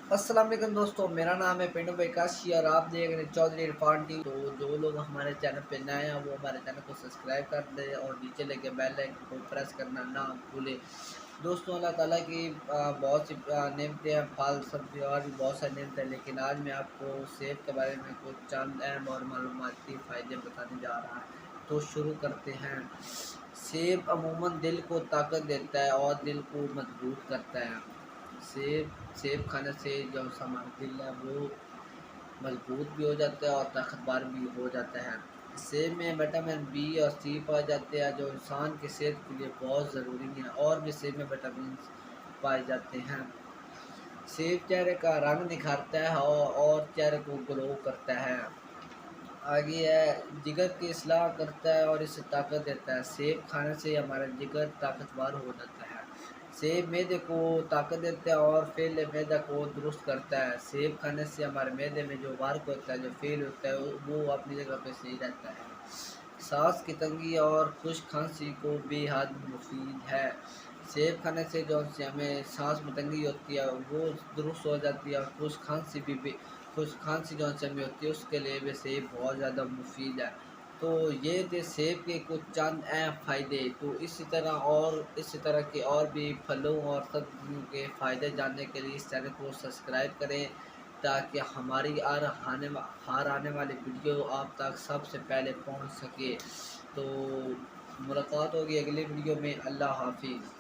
अस्सलाम वालेकुम दोस्तों, मेरा नाम है पिंटू भाई काशी और आप देख रहे हैं चौधरी इरफान टी। तो जो लोग हमारे चैनल पे नए हैं वो हमारे चैनल को सब्सक्राइब कर दें और नीचे लेके बेल आइकन को प्रेस करना ना भूलें। दोस्तों, अल्लाह ताला की बहुत सी नेमतें हैं, फल सब्जी और भी बहुत सारी नेमतें हैं, लेकिन आज मैं आपको सेब के बारे में कुछ चंद अहम और मालूमाती फ़ायदे बताने जा रहा है। तो शुरू करते हैं। सेब अमूमन दिल को ताकत देता है और दिल को मजबूत करता है। सेब सेब खाने से जो हमारा दिल है वो मजबूत भी हो जाता है और ताकतवर भी हो जाता है। सेब में विटामिन बी और सी पाए जाते हैं जो इंसान की सेहत के लिए बहुत ज़रूरी है। और भी सेब में विटामिन पाए जाते हैं। सेब चेहरे का रंग निखारता है और चेहरे को ग्लो करता है। आगे है, जिगर की इस्लाह करता है और इसे ताकत देता है। सेब खाने से हमारा जिगर ताकतवर हो जाता है। सेब मैदे को ताकत देता है और फेल मैदा को दुरुस्त करता है। सेब खाने से हमारे मैदे में जो वर्क होता है, जो फेल होता है, वो अपनी जगह पे सही रहता है। सांस की तंगी और खुश्क खांसी को बेहद मुफीद है। सेब खाने से जो से हमें सांस में तंगी होती है वो दुरुस्त हो जाती है और खुश्क खांसी जो से हमें होती है उसके लिए भी सेब बहुत ज़्यादा मुफीद है। तो ये थे सेब के कुछ चंद अहम फ़ायदे। तो इसी तरह के और भी फलों और सब्जियों के फ़ायदे जानने के लिए इस चैनल को सब्सक्राइब करें ताकि हमारी हर आने वाली वीडियो आप तक सबसे पहले पहुंच सके। तो मुलाकात होगी अगली वीडियो में। अल्लाह हाफिज़।